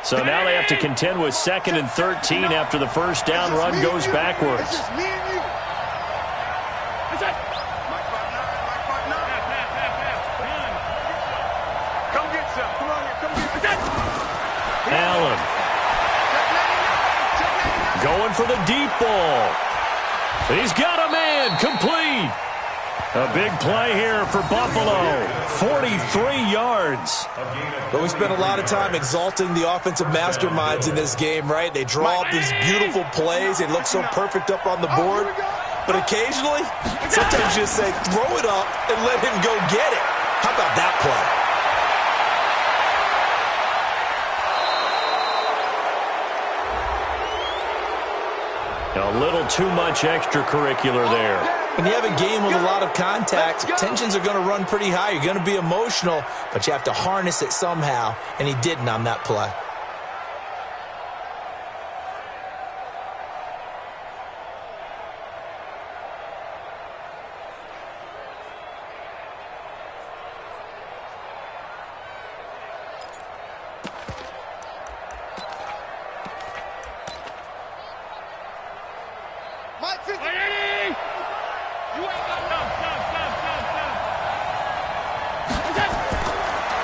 So now they have to contend with 2nd and 13 after the first down run goes backwards. Allen. Going for the deep ball. He's got a man. Complete. A big play here for Buffalo. 43 yards. But we spent a lot of time exalting the offensive masterminds in this game, right? They draw up these beautiful plays. They look so perfect up on the board. But occasionally, sometimes you just say, throw it up and let him go get it. How about that play? A little too much extracurricular there. When you have a game with a lot of contact, tensions are going to run pretty high. You're going to be emotional, but you have to harness it somehow, and he didn't on that play.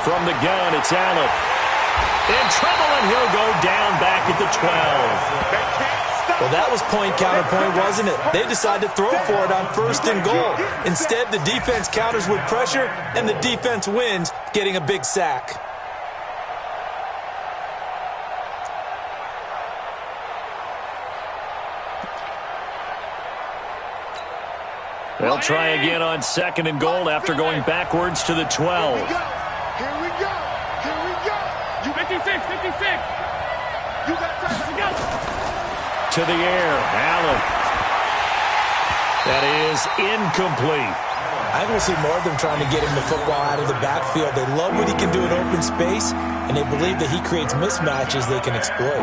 From the gun, it's Allen. In trouble, and he'll go down back at the 12. Well, that was point counterpoint, wasn't it? They decided to throw for it on 1st and goal. Instead, the defense counters with pressure, and the defense wins, getting a big sack. They'll try again on 2nd and goal after going backwards to the 12. Here we go. Here we go. You 56, 56. You got time. Go. To the air, Allen. That is incomplete. I think we'll see more of them trying to get him the football out of the backfield. They love what he can do in open space, and they believe that he creates mismatches they can exploit.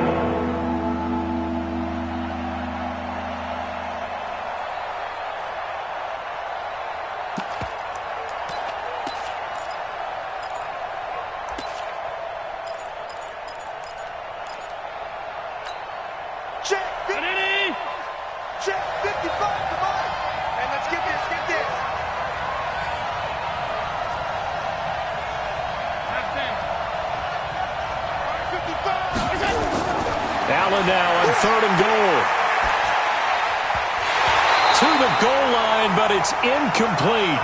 Allen now on 3rd and goal. To the goal line, but it's incomplete.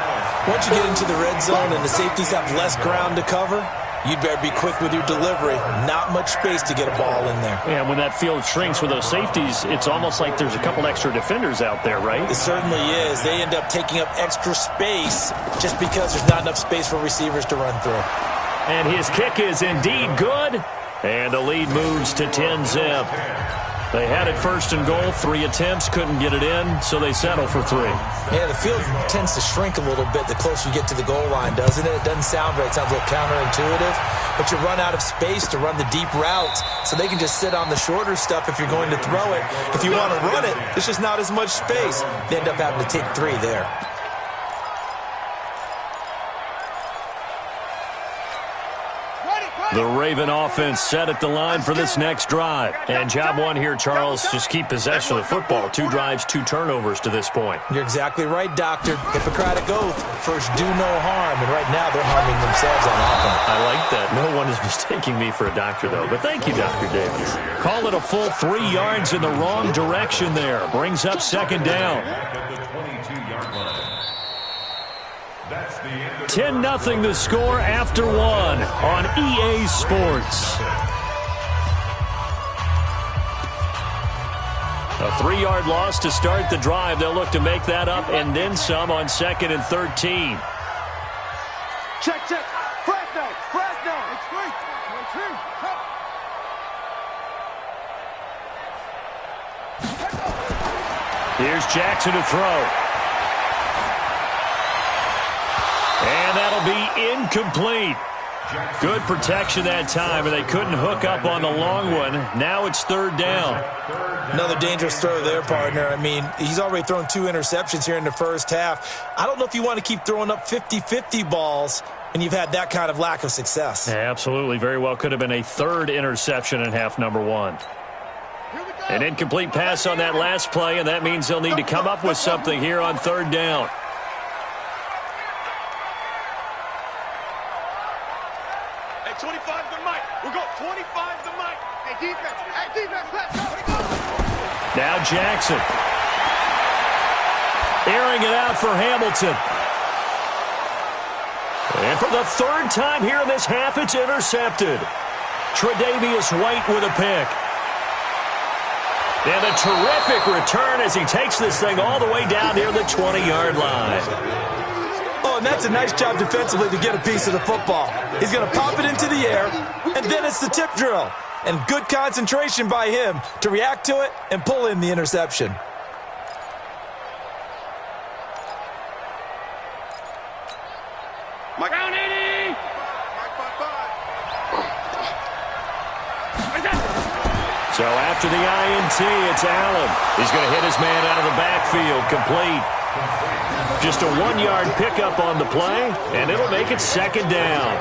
Once you get into the red zone and the safeties have less ground to cover, you'd better be quick with your delivery. Not much space to get a ball in there. Yeah, when that field shrinks with those safeties, it's almost like there's a couple extra defenders out there, right? It certainly is. They end up taking up extra space just because there's not enough space for receivers to run through. And his kick is indeed good. And the lead moves to 10-zip. They had it 1st and goal, 3 attempts, couldn't get it in, so they settle for 3. Yeah, the field tends to shrink a little bit the closer you get to the goal line, doesn't it? It doesn't sound right. It sounds a little counterintuitive. But you run out of space to run the deep routes, so they can just sit on the shorter stuff if you're going to throw it. If you want to run it, there's just not as much space. They end up having to take 3 there. The Raven offense set at the line for this next drive. And job one here, Charles, just keep possession of the football. 2 drives, 2 turnovers to this point. You're exactly right, Doctor. Hippocratic oath. First, do no harm. And right now, they're harming themselves on offense. I like that. No one is mistaking me for a doctor, though. But thank you, Dr. Davis. Call it a full 3 yards in the wrong direction there. Brings up 2nd down. 10-0 the score after 1 on EA Sports. A 3-yard loss to start the drive. They'll look to make that up and then some on 2nd and 13. Check. Fresno. It's free. Here's Jackson to throw. And that'll be incomplete. Good protection that time, and they couldn't hook up on the long one. Now it's 3rd down. Another dangerous throw there, partner. I mean, he's already thrown 2 interceptions here in the first half. I don't know if you want to keep throwing up 50-50 balls when you've had that kind of lack of success. Yeah, absolutely. Very well could have been a third interception in half number one. An incomplete pass on that last play, and that means they'll need to come up with something here on third down. Hey, 25 to Mike. We'll go 25 to Mike. Hey, defense, let's go. Now Jackson. Airing it out for Hamilton. And for the third time here in this half, it's intercepted. Tre'Davious White with a pick. And a terrific return as he takes this thing all the way down near the 20-yard line. Oh, and that's a nice job defensively to get a piece of the football. He's going to pop it into the air, and then it's the tip drill. And good concentration by him to react to it and pull in the interception. Mike. Down 80. So after the INT, it's Allen. He's going to hit his man out of the backfield, complete. Just a 1-yard pickup on the play, and it'll make it second down.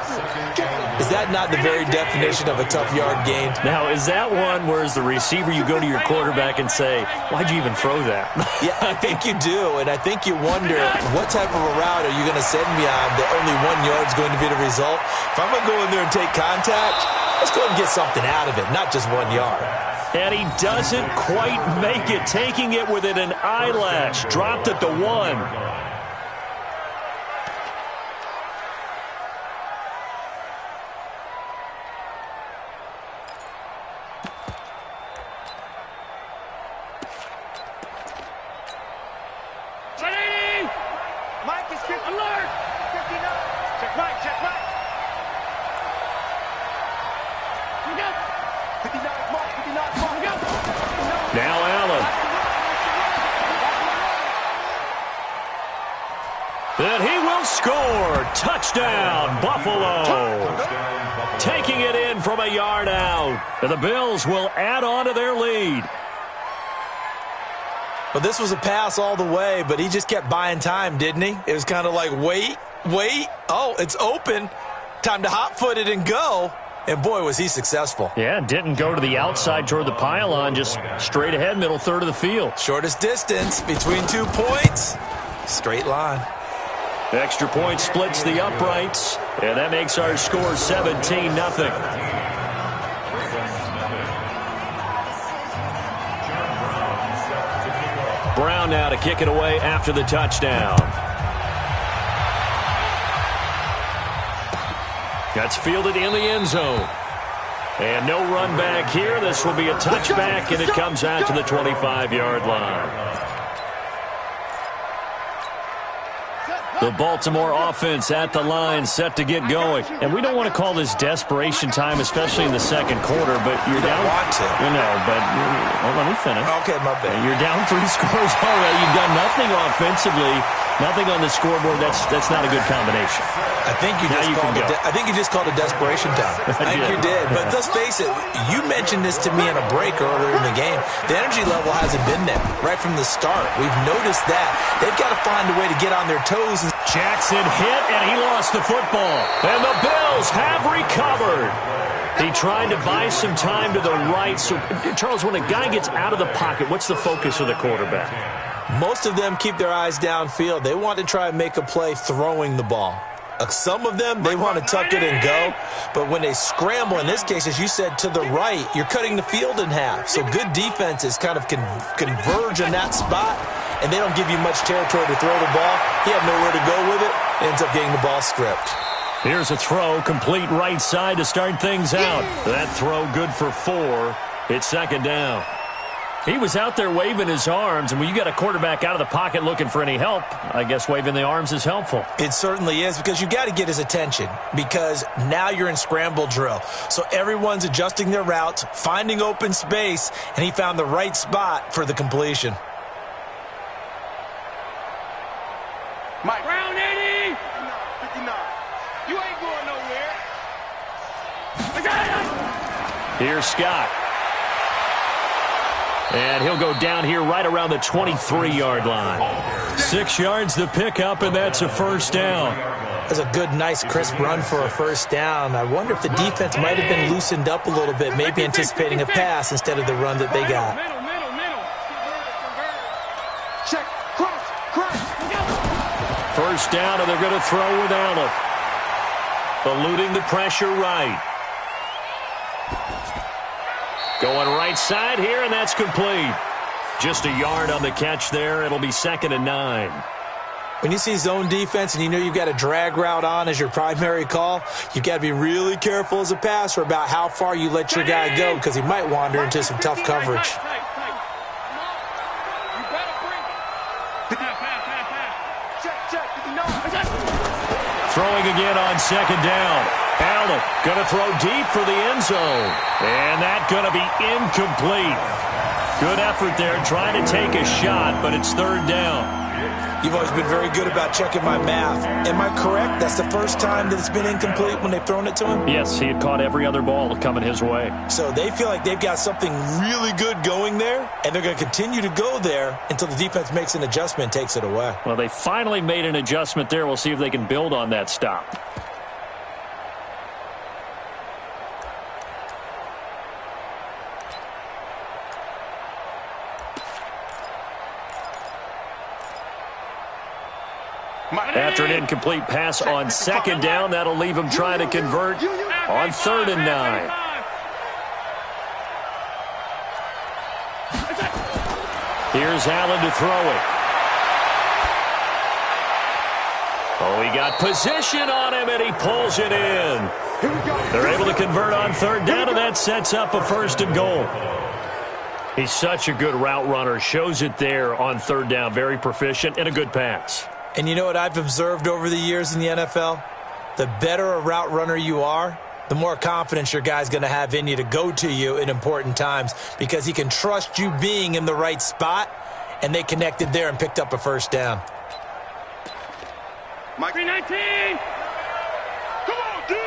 Is that not the very definition of a tough yard gain? Now, is that one where as the receiver you go to your quarterback and say, why'd you even throw that? Yeah, I think you do, and I think you wonder what type of a route are you going to send me on that only 1 yard is going to be the result? If I'm going to go in there and take contact, let's go and get something out of it, not just 1 yard. And he doesn't quite make it, taking it within an eyelash. Dropped at the 1. Mike is kick alert. 59. Check right, check right. We go. 59 Mark, 59 Mark. We go. Now Allen. And he will score. Touchdown, Buffalo. Taking it in from a yard out. And the Bills will add on to their lead. Well, this was a pass all the way, but he just kept buying time, didn't he? It was kind of like, wait. Oh, it's open. Time to hot-foot it and go. And, boy, was he successful. Yeah, didn't go to the outside toward the pylon, just straight ahead, middle third of the field. Shortest distance between 2 points. Straight line. Extra point splits the uprights, and that makes our score 17-0. Brown now to kick it away after the touchdown. That's fielded in the end zone. And no run back here. This will be a touchback, and it comes out to the 25-yard line. The Baltimore offense at the line, set to get going. And we don't want to call this desperation time, especially in the second quarter, but you're down. Want to. You know, but well, let me finish. Okay, my bad. You're down 3 scores already. You've done nothing offensively, nothing on the scoreboard. That's not a good combination. I think you just called it desperation time. I think you did. But let's face it, you mentioned this to me in a break earlier in the game. The energy level hasn't been there right from the start. We've noticed that. They've got to find a way to get on their toes. Jackson hit, and he lost the football. And the Bills have recovered. He tried to buy some time to the right. So, Charles, when a guy gets out of the pocket, what's the focus of the quarterback? Most of them keep their eyes downfield. They want to try and make a play throwing the ball. Some of them, they want to tuck it and go. But when they scramble, in this case, as you said, to the right, you're cutting the field in half. So good defenses kind of converge in that spot, and they don't give you much territory to throw the ball. He had nowhere to go with it. Ends up getting the ball stripped. Here's a throw, complete right side to start things out. That throw good for 4. It's second down. He was out there waving his arms, and when you got a quarterback out of the pocket looking for any help, I guess waving the arms is helpful. It certainly is, because you got to get his attention, because now you're in scramble drill. So everyone's adjusting their routes, finding open space, and he found the right spot for the completion. Mike. Round 80. 59. You ain't going nowhere. Here's Scott. And he'll go down here right around the 23-yard line. 6 yards to pick up, and that's a first down. That's a good, nice, crisp run for a first down. I wonder if the defense might have been loosened up a little bit, maybe anticipating a pass instead of the run that they got. Check, cross. First down, and they're going to throw with Allen. Eluding the pressure right. Going right side here, and that's complete. Just a yard on the catch there. It'll be 2nd and 9. When you see zone defense and you know you've got a drag route on as your primary call, you've got to be really careful as a passer about how far you let your guy go because he might wander into some tough coverage. Throwing again on 2nd down. Allen going to throw deep for the end zone. And that's going to be incomplete. Good effort there trying to take a shot, but it's 3rd down. You've always been very good about checking my math. Am I correct? That's the first time that it's been incomplete when they've thrown it to him? Yes, he had caught every other ball coming his way. So they feel like they've got something really good going there, and they're going to continue to go there until the defense makes an adjustment and takes it away. Well, they finally made an adjustment there. We'll see if they can build on that stop. After an incomplete pass on 2nd down, that'll leave him trying to convert on 3rd and 9. Here's Allen to throw it. Oh, he got position on him, and he pulls it in. They're able to convert on 3rd down, and that sets up a 1st and goal. He's such a good route runner. Shows it there on 3rd down. Very proficient and a good pass. And you know what I've observed over the years in the NFL? The better a route runner you are, the more confidence your guy's going to have in you to go to you in important times because he can trust you being in the right spot, and they connected there and picked up a 1st down. Mike 319. Come on, dude.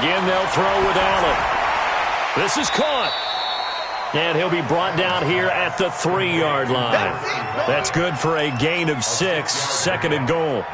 Again, they'll throw with Allen. This is caught. And he'll be brought down here at the 3-yard line. That's good for a gain of 6, 2nd and goal.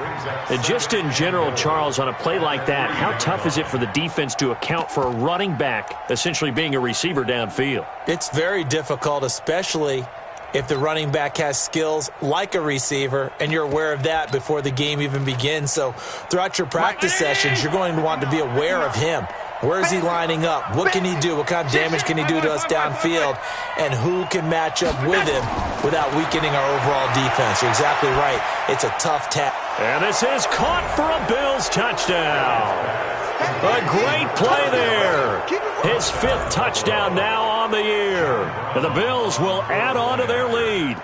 And just in general, Charles, on a play like that, how tough is it for the defense to account for a running back essentially being a receiver downfield? It's very difficult, especially if the running back has skills like a receiver, and you're aware of that before the game even begins. So throughout your practice sessions, you're going to want to be aware of him. Where is he lining up? What can he do? What kind of damage can he do to us downfield? And who can match up with him without weakening our overall defense? You're exactly right. It's a tough task. And this is caught for a Bills touchdown. A great play there. His 5th touchdown now on the year. And the Bills will add on to their lead.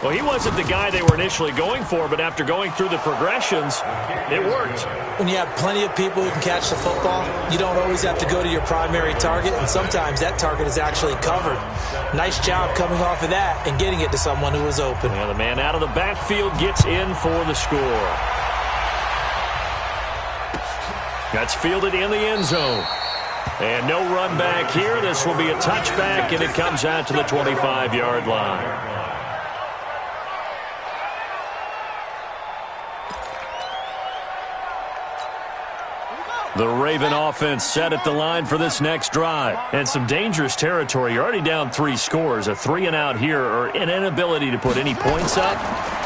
Well, he wasn't the guy they were initially going for, but after going through the progressions, it worked. When you have plenty of people who can catch the football, you don't always have to go to your primary target, and sometimes that target is actually covered. Nice job coming off of that and getting it to someone who was open. Yeah, the man out of the backfield gets in for the score. That's fielded in the end zone. And no run back here. This will be a touchback, and it comes out to the 25-yard line. The Raven offense set at the line for this next drive. And some dangerous territory. You're already down 3 scores. A 3-and-out here or an inability to put any points up.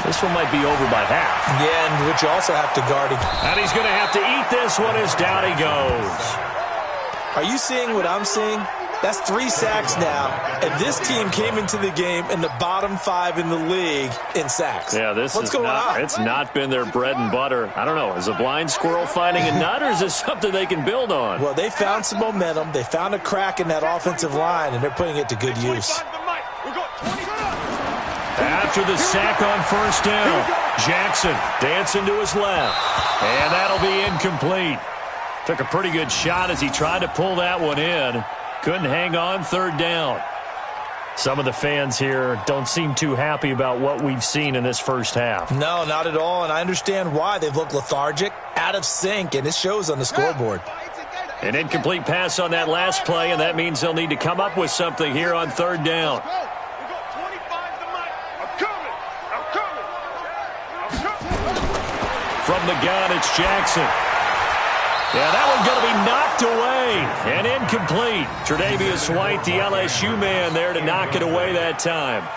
This one might be over by half. Yeah, and which you also have to guard. And he's going to have to eat this one as down he goes. Are you seeing what I'm seeing? That's 3 sacks now, and this team came into the game in the bottom 5 in the league in sacks. Yeah, What's going on? It's not been their bread and butter. I don't know. Is a blind squirrel finding a nut, or is this something they can build on? Well, they found some momentum. They found a crack in that offensive line, and they're putting it to good use. After the sack on 1st down, Jackson dancing to his left, and that'll be incomplete. Took a pretty good shot as he tried to pull that one in. Couldn't hang on 3rd down. Some of the fans here don't seem too happy about what we've seen in this first half. No, not at all, and I understand why. They've looked lethargic, out of sync, and it shows on the scoreboard. An incomplete pass on that last play, and that means they'll need to come up with something here on 3rd down. From the gun, it's Jackson. Yeah, that one's going to be knocked away and incomplete. Tre'Davious White, the LSU man, there to knock it away that time.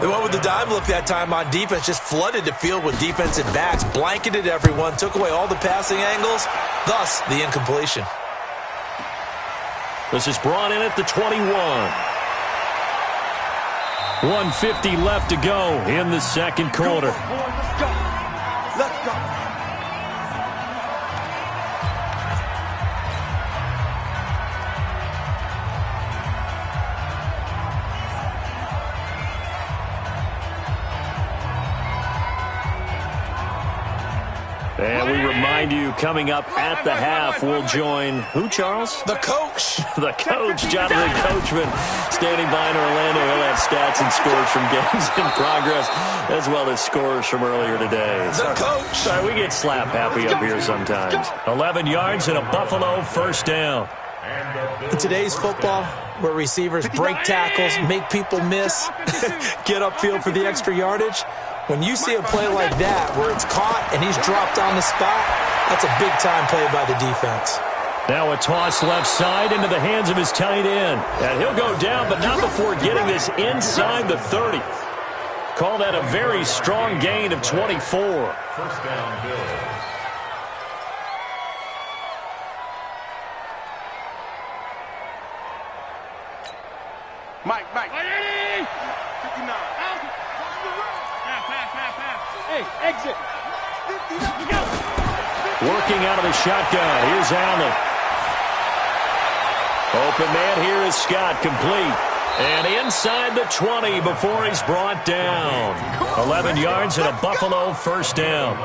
They went with the dime look that time on defense, just flooded the field with defensive backs, blanketed everyone, took away all the passing angles, thus the incompletion. This is brought in at the 21. 1:50 left to go in the second quarter. Let's go. Let's go. And we remind you, coming up at the half, we'll join who, Charles? The coach. The coach, Jonathan Coachman, standing by in Orlando. He'll have stats and scores from games in progress, as well as scores from earlier today. The coach. Sorry, we get slap happy up here sometimes. 11 yards and a Buffalo first down. In today's football, where receivers break tackles, make people miss, get upfield for the extra yardage, when you see a play like that where it's caught and he's dropped on the spot, that's a big-time play by the defense. Now a toss left side into the hands of his tight end. And he'll go down, but not before getting this inside the 30. Call that a very strong gain of 24. First down, Bills. Mike. 59. Hey, exit. Working out of the shotgun. Here's Allen. Open man here is Scott, complete. And inside the 20 before he's brought down. 11 yards and a Buffalo first down.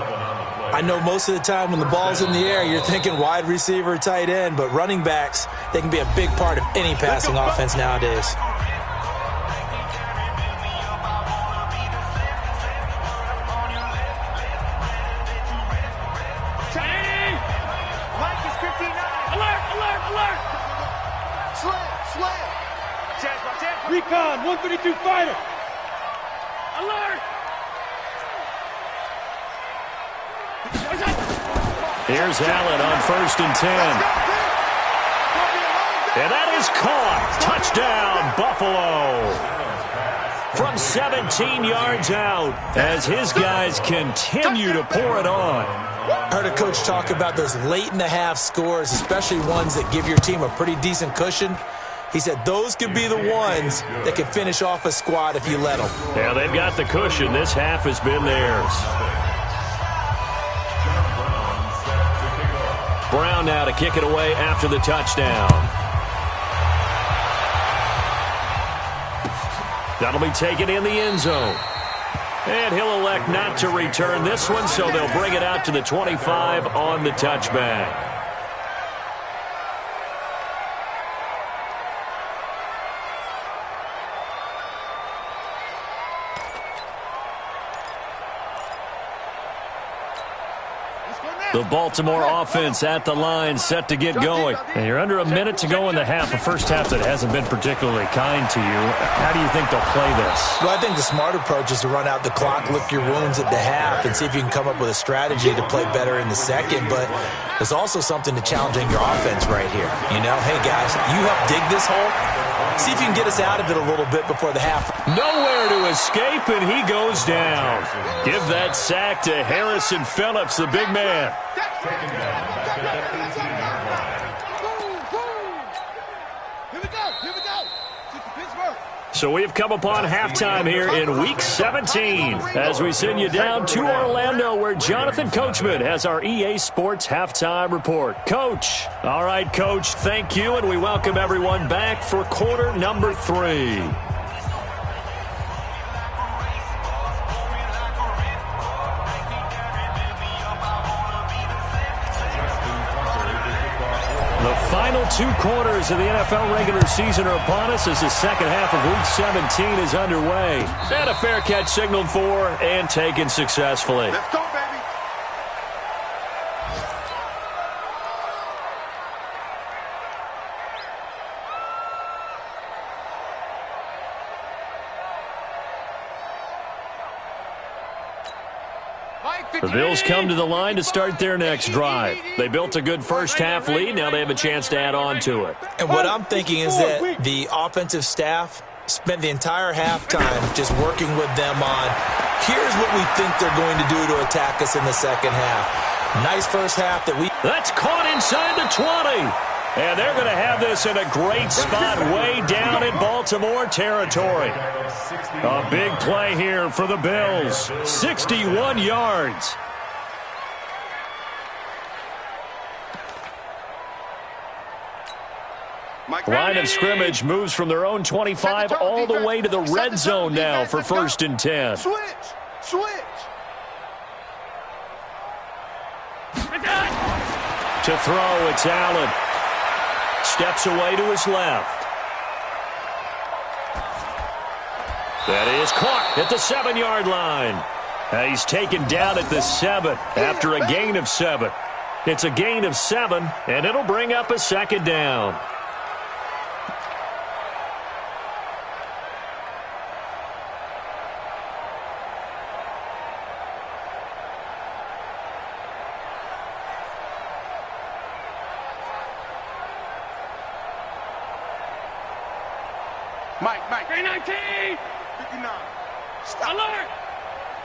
I know most of the time when the ball's in the air, you're thinking wide receiver, tight end, but running backs, they can be a big part of any passing offense nowadays. Recon, 132 fighter. Alert! Here's Allen on 1st and 10. And that is caught. Touchdown, Buffalo. From 17 yards out as his guys continue to pour it on. I heard a coach talk about those late-in-the-half scores, especially ones that give your team a pretty decent cushion. He said those could be the ones that can finish off a squad if you let them. Yeah, they've got the cushion. This half has been theirs. Brown now to kick it away after the touchdown. That'll be taken in the end zone. And he'll elect not to return this one, so they'll bring it out to the 25 on the touchback. The Baltimore offense at the line, set to get going. And you're under a minute to go in the half, a first half that hasn't been particularly kind to you. How do you think they'll play this? Well, I think the smart approach is to run out the clock, lick your wounds at the half, and see if you can come up with a strategy to play better in the second. But there's also something to challenging your offense right here. You know, hey, guys, you help dig this hole. See if you can get us out of it a little bit before the half. Nowhere to escape, and he goes down. Give that sack to Harrison Phillips, the big man. Here we go. Pittsburgh. So we have come upon halftime here in Week 17 as we send you down to Orlando where Jonathan Coachman has our EA Sports Halftime Report. Coach. All right, Coach, thank you, and we welcome everyone back for quarter number 3. The final 2 quarters of the NFL regular season are upon us as the second half of Week 17 is underway. And a fair catch signaled for and taken successfully. Let's go, baby. The Bills come to the line to start their next drive. They built a good first-half lead. Now they have a chance to add on to it. And what I'm thinking is that the offensive staff spent the entire halftime just working with them on, here's what we think they're going to do to attack us in the second half. Nice first half that we... That's caught inside the 20. And they're going to have this in a great spot way down in Baltimore territory. A big play here for the Bills. 61 yards. Line of scrimmage moves from their own 25 all the way to the red zone now for 1st and 10. Switch. To throw, it's Allen. Steps away to his left. That is caught at the 7-yard line. He's taken down at the 7 after a gain of 7. It's a gain of 7, and it'll bring up a 2nd down. Mike. 19. 59. Stop. Alert.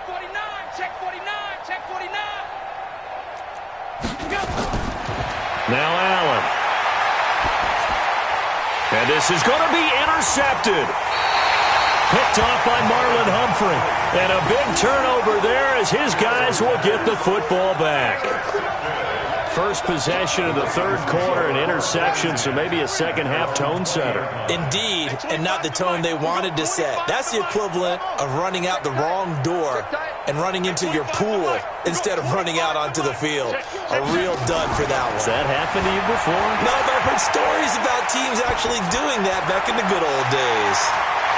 49. Check 49. Check 49. Go. Now Allen. And this is going to be intercepted. Picked off by Marlon Humphrey. And a big turnover there as his guys will get the football back. First possession of the 3rd quarter, an interception, so maybe a second-half tone setter. Indeed, and not the tone they wanted to set. That's the equivalent of running out the wrong door and running into your pool instead of running out onto the field. A real dud for that one. Has that happened to you before? No, but I've heard stories about teams actually doing that back in the good old days.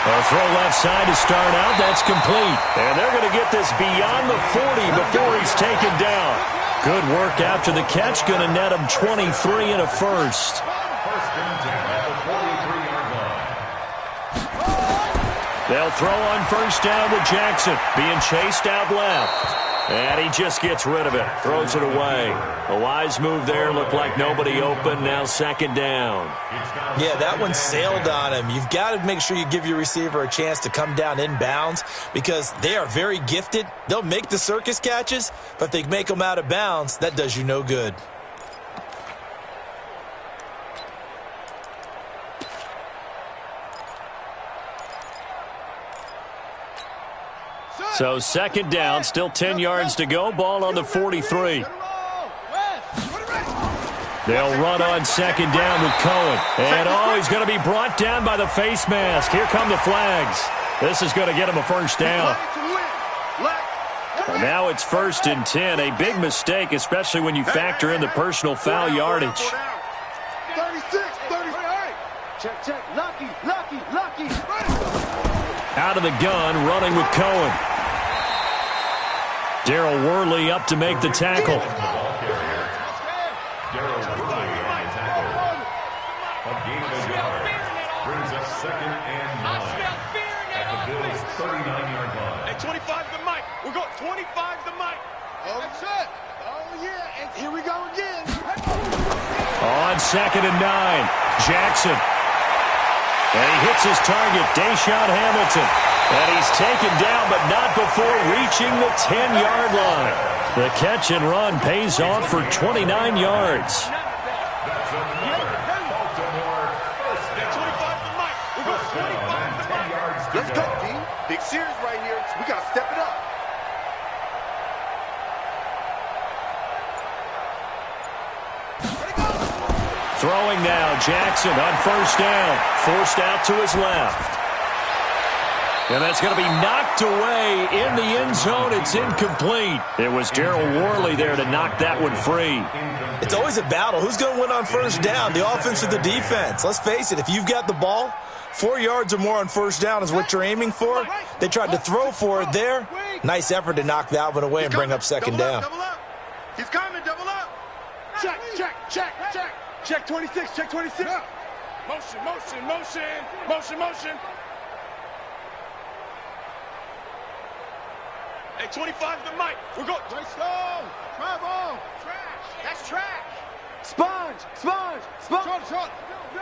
A throw left side to start out. That's complete. And they're going to get this beyond the 40 before he's taken down. Good work after the catch. Going to net him 23 and a first. They'll throw on first down with Jackson. Being chased out left. And he just gets rid of it. Throws it away. A wise move there. Looked like nobody open. Now 2nd down. Yeah, that one sailed on him. You've got to make sure you give your receiver a chance to come down inbounds because they are very gifted. They'll make the circus catches, but if they make them out of bounds, that does you no good. So 2nd down, still 10 yards to go. Ball on the 43. They'll run on 2nd down with Cohen. And, he's going to be brought down by the face mask. Here come the flags. This is going to get him a first down. And now it's 1st and 10. A big mistake, especially when you factor in the personal foul yardage. 36, 38. Check. Lucky. Out of the gun, running with Cohen. Darryl Worley up to make the tackle. Brings us 2nd and 9 at the Bills' 39-yard line. And 25 the mic. We're going 25 the mic. Oh, shit. Oh, yeah. And here we go again. On 2nd and 9, Jackson. And he hits his target, Deshaun Hamilton. And he's taken down, but not before reaching the 10-yard line. The catch and run pays off for 29 yards. Let's go, team. Big series right here. We got to step it up. Throwing now, Jackson on first down. Forced out to his left. And that's going to be knocked away in the end zone. It's incomplete. It was Darryl Worley there to knock that one free. It's always a battle. Who's going to win on first down, the offense or the defense? Let's face it, if you've got the ball, 4 yards or more on first down is what you're aiming for. They tried to throw for it there. Nice effort to knock that one away and bring up 2nd down. Double up. He's coming, double up. Check. Check 26, check 26. Motion. Hey, 25 to the mic. We're going. Let's go. Travel. Trash. That's trash. Sponge. Sponge. Sponge. Short. No.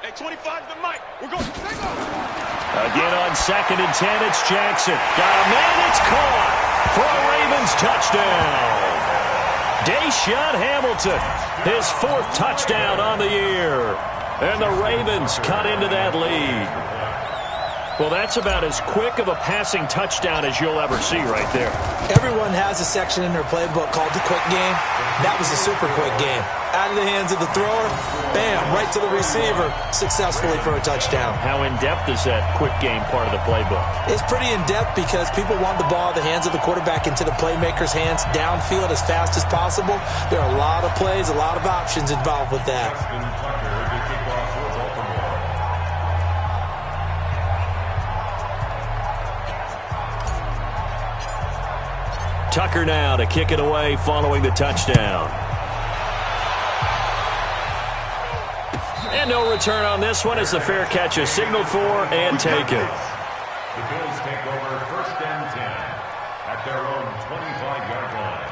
Hey, 25 to the mic. We're going. Again on 2nd and 10, it's Jackson. Got a man, it's caught for a Ravens touchdown. Deshaun Hamilton, his 4th touchdown on the year. And the Ravens cut into that lead. Well, that's about as quick of a passing touchdown as you'll ever see right there. Everyone has a section in their playbook called the quick game. That was a super quick game. Out of the hands of the thrower, bam, right to the receiver, successfully for a touchdown. How in-depth is that quick game part of the playbook? It's pretty in-depth because people want the ball in the hands of the quarterback into the playmaker's hands downfield as fast as possible. There are a lot of plays, a lot of options involved with that. Tucker now to kick it away following the touchdown. And no return on this one as the fair catch is signaled for and taken. The Bills take over 1st and 10 at their own 25-yard line.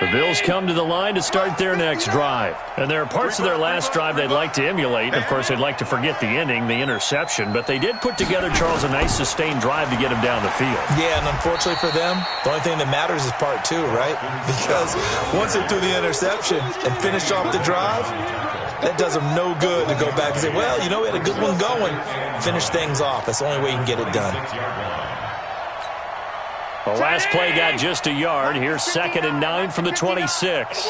The Bills come to the line to start their next drive. And there are parts of their last drive they'd like to emulate. Of course, they'd like to forget the ending, the interception. But they did put together, Charles, a nice sustained drive to get him down the field. Yeah, and unfortunately for them, the only thing that matters is part 2, right? Because once they threw the interception and finished off the drive, that does them no good to go back and say, well, you know, we had a good one going. Finish things off. That's the only way you can get it done. The last play got just a yard. Here's 2nd and 9 from the 26.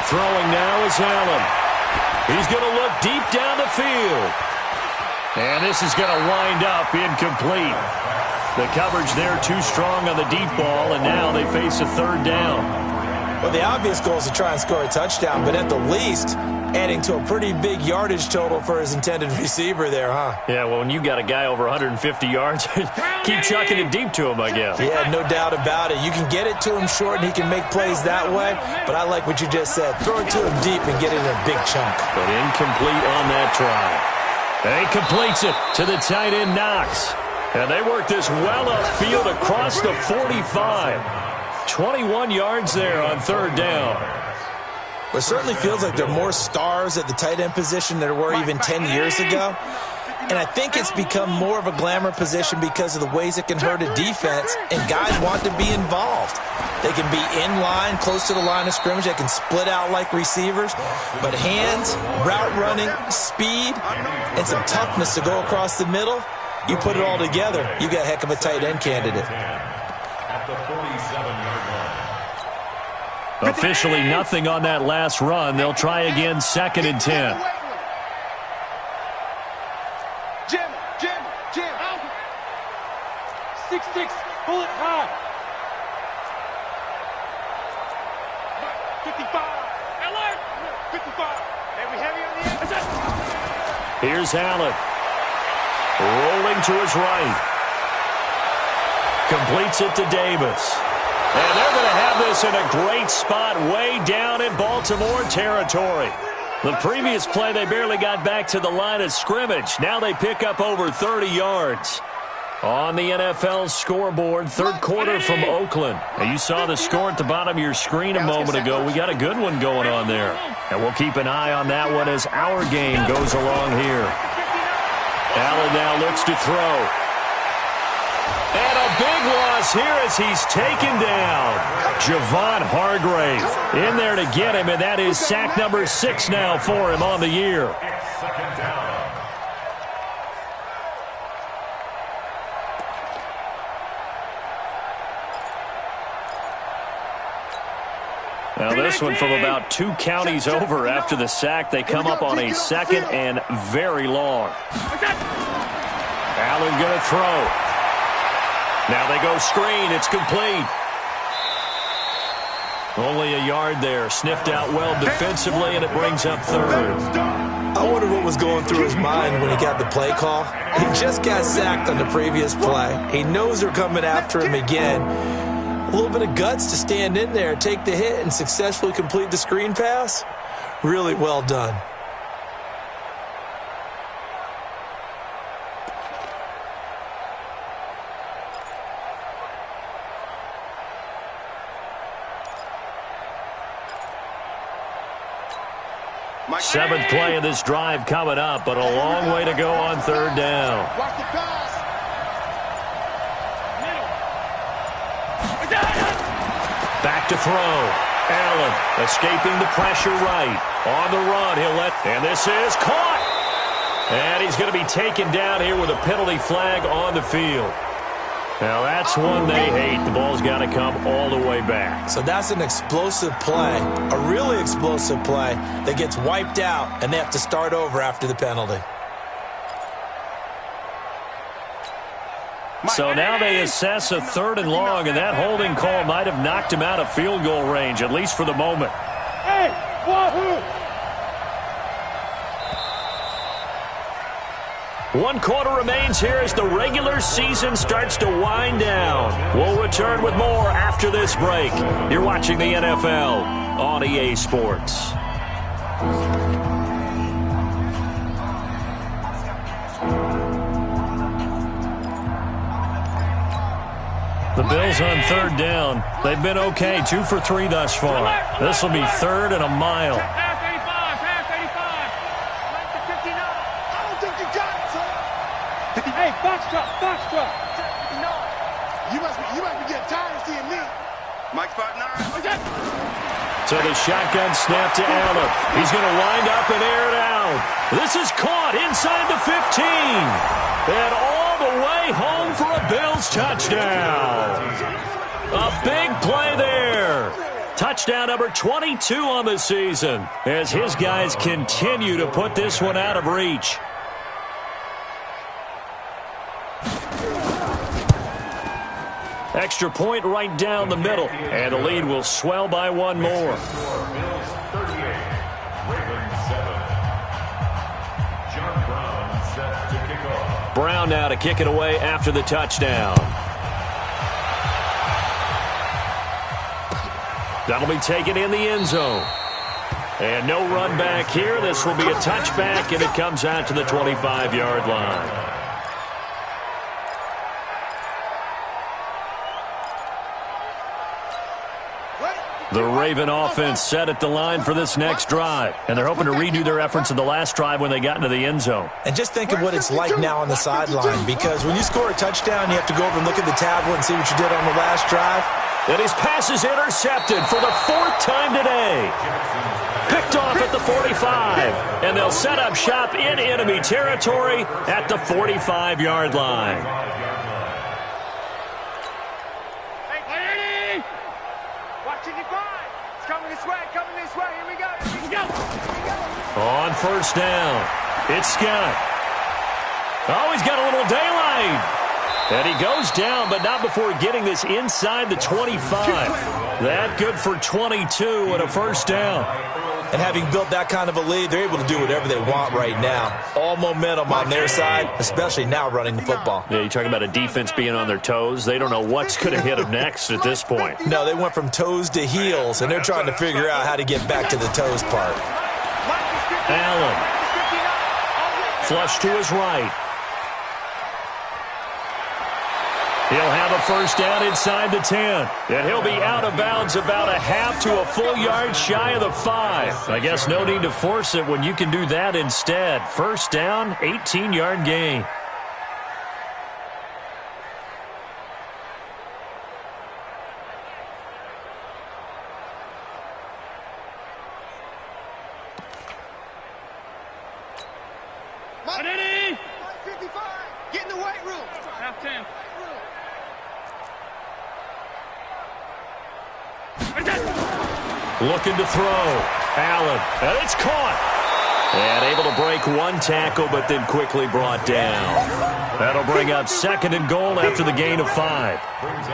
Throwing now is Allen. He's going to look deep down the field. And this is going to wind up incomplete. The coverage there too strong on the deep ball, and now they face a 3rd down. Well, the obvious goal is to try and score a touchdown, but at the least, adding to a pretty big yardage total for his intended receiver there, huh? Yeah, well, when you got a guy over 150 yards, keep chucking it deep to him, I guess. Yeah, no doubt about it. You can get it to him short, and he can make plays that way, but I like what you just said. Throw it to him deep and get it in a big chunk. But incomplete on that try. And he completes it to the tight end, Knox. And they work this well upfield across the 45. 21 yards there on 3rd down. It certainly feels like there are more stars at the tight end position than there were even 10 years ago. And I think it's become more of a glamour position because of the ways it can hurt a defense, and guys want to be involved. They can be in line, close to the line of scrimmage. They can split out like receivers. But hands, route running, speed, and some toughness to go across the middle, you put it all together, you got a heck of a tight end candidate. At the 47-yard line. Officially nothing on that last run. They'll try again 2nd and 10. Jim. 6'6", pull it high. 55. Alert. 55. Hey, we heavy on the edge. Here's Allen. Rolling to his right. Completes it to Davis. And they're going to have this in a great spot way down in Baltimore territory. The previous play, they barely got back to the line of scrimmage. Now they pick up over 30 yards. On the NFL scoreboard, 3rd quarter from Oakland. Now you saw the score at the bottom of your screen a moment ago. We got a good one going on there. And we'll keep an eye on that one as our game goes along here. Allen now looks to throw. And a big loss here as he's taken down. Javon Hargrave in there to get him, and that is sack number 6 now for him on the year. Second down. Now this one from about 2 counties over after the sack. They come up on a 2nd and very long. Allen going to throw. Now they go screen. It's complete. Only a yard there. Sniffed out well defensively, and it brings up 3rd. I wonder what was going through his mind when he got the play call. He just got sacked on the previous play. He knows they're coming after him again. A little bit of guts to stand in there, take the hit, and successfully complete the screen pass. Really well done. Seventh play of this drive coming up, but a long way to go on third down. Watch the pass. Back to throw. Allen escaping the pressure right. On the run, and this is caught. And he's going to be taken down here with a penalty flag on the field. Now that's one they hate. The ball's got to come all the way back. So that's an explosive play, a really explosive play that gets wiped out, and they have to start over after the penalty. So now they assess a 3rd and long, and that holding call might have knocked him out of field goal range, at least for the moment. Hey, wahoo! 1 quarter remains here as the regular season starts to wind down. We'll return with more after this break. You're watching the NFL on EA Sports. The Bills on 3rd down. They've been okay, 2 for 3 thus far. This will be 3rd and a mile. Hey, box truck. You must be getting tired of seeing me. Mike 5'9". So the shotgun snap to Allen. He's going to wind up and air it out. This is caught inside the 15. And all the way home for a Bills touchdown. A big play there. Touchdown number 22 on the season as his guys continue to put this one out of reach. Extra point right down the middle, and the lead will swell by 1 more. Bills 38, Ravens 7. John Brown set to kick off. Brown now to kick it away after the touchdown. That'll be taken in the end zone. And no run back here. This will be a touchback, and it comes out to the 25-yard line. The Raven offense set at the line for this next drive, and they're hoping to redo their efforts in the last drive when they got into the end zone. And just think of what it's like now on the sideline, because when you score a touchdown, you have to go over and look at the tablet and see what you did on the last drive. And his pass is intercepted for the 4th time today. Picked off at the 45, and they'll set up shop in enemy territory at the 45-yard line. On 1st down, it's Scott. Oh, he's got a little daylight. And he goes down, but not before getting this inside the 25. That good for 22 and a 1st down. And having built that kind of a lead, they're able to do whatever they want right now. All momentum on their side, especially now running the football. Yeah, you're talking about a defense being on their toes. They don't know what's going to hit them next at this point. No, they went from toes to heels, and they're trying to figure out how to get back to the toes part. Allen. Flush to his right. He'll have a 1st down inside the 10. And he'll be out of bounds about a half to a full yard shy of the 5. I guess no need to force it when you can do that instead. 1st down, 18-yard gain. Mike 55, get in the weight room. Half 10. Looking to throw. Allen. And it's caught. And able to break 1 tackle, but then quickly brought down. That'll bring up 2nd and goal after the gain of 5.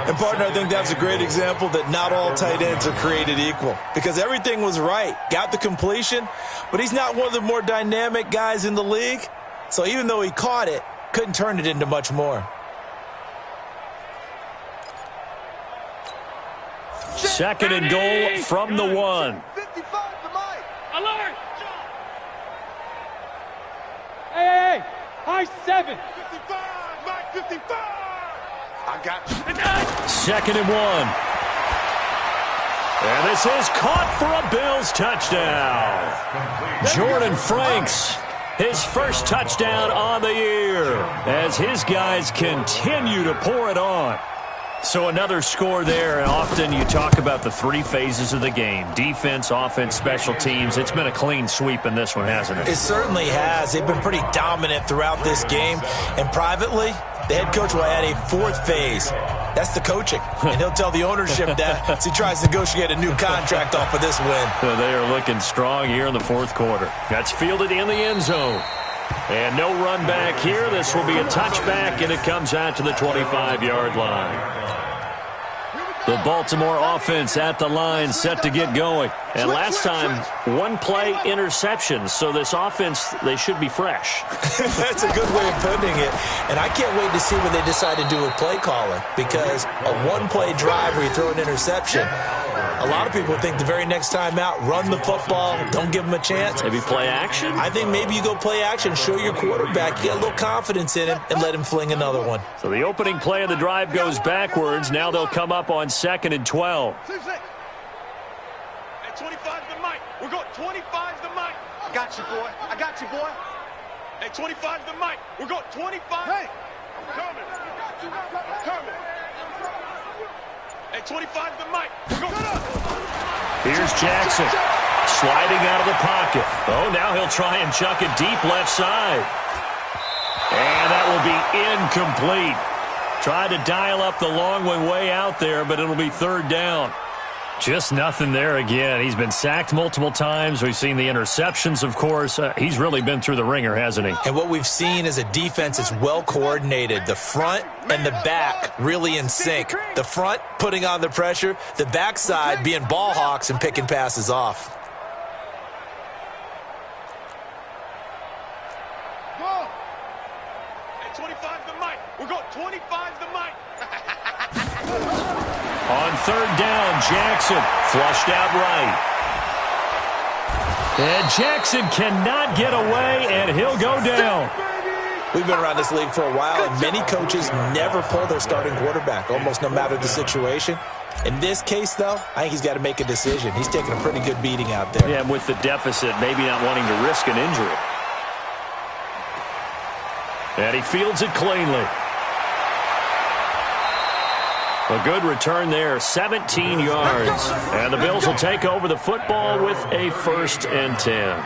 And, partner, I think that's a great example that not all tight ends are created equal. Because everything was right. Got the completion, but he's not one of the more dynamic guys in the league. So even though he caught it, couldn't turn it into much more. Second and goal from the 1. 55 to Mike. Alert! Hey, high 7. 55, Mike, 55. I got you. Second and 1. And this is caught for a Bills touchdown. Jordan Franks, his first touchdown on the year, as his guys continue to pour it on. So another score there, and often you talk about the 3 phases of the game: defense, offense, special teams. It's been a clean sweep in this one, hasn't it? It certainly has. They've been pretty dominant throughout this game. And privately, the head coach will add a 4th phase. That's the coaching. And he'll tell the ownership that as he tries to negotiate a new contract off of this win. So they are looking strong here in the 4th quarter. That's fielded in the end zone. And no run back here. This will be a touchback, and it comes out to the 25-yard line. The Baltimore offense at the line, set to get going. And last time, 1-play interception. So this offense, they should be fresh. That's a good way of putting it. And I can't wait to see when they decide to do a play calling, because a 1-play drive where you throw an interception, a lot of people think the very next time out, run the football, don't give them a chance. Maybe play action? I think maybe you go play action, show your quarterback, get a little confidence in him, and let him fling another one. So the opening play of the drive goes backwards. Now they'll come up on 2nd and 12. 26. Hey, 25 to Mike. We're going 25 to Mike. I got you, boy. I got you, boy. Hey, 25 to Mike. We're going 25. Hey, I'm coming. I'm coming. Hey, 25 to Mike. We're going. Here's Jackson, sliding out of the pocket. Oh, now he'll try and chuck it deep left side. And that will be incomplete. Tried to dial up the long one way out there, but it'll be 3rd down. Just nothing there again. He's been sacked multiple times. We've seen the interceptions, of course. He's really been through the ringer, hasn't he? And what we've seen is a defense that's well coordinated. The front and the back really in sync. The front putting on the pressure, the backside being ball hawks and picking passes off. Go. Hey, 25 to Mike. We're going 25 to Mike. On 3rd down, Jackson flushed out right. And Jackson cannot get away, and he'll go down. We've been around this league for a while, and many coaches never pull their starting quarterback, almost no matter the situation. In this case, though, I think he's got to make a decision. He's taking a pretty good beating out there. Yeah, and with the deficit, maybe not wanting to risk an injury. And he fields it cleanly. A good return there, 17 yards. And the Bills will take over the football with a 1st and 10.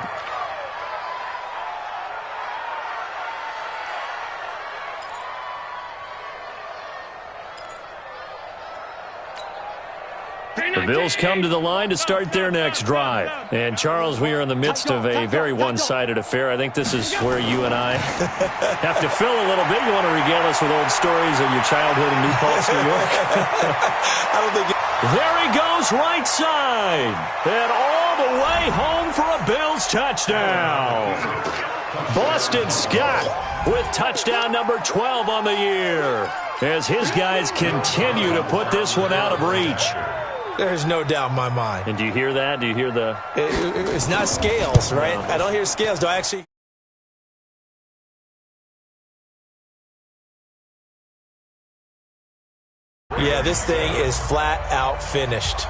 The Bills come to the line to start their next drive. And, Charles, we are in the midst of a very one-sided affair. I think this is where you and I have to fill a little bit. You want to regale us with old stories of your childhood in New Paltz, New York? I don't think There he goes, right side. And all the way home for a Bills touchdown. Boston Scott with touchdown number 12 on the year, as his guys continue to put this one out of reach. there's no doubt in my mind. And do you hear that? Do you hear the... It's not scales, right? No. I don't hear scales. Do I actually... Yeah, this thing is flat out finished.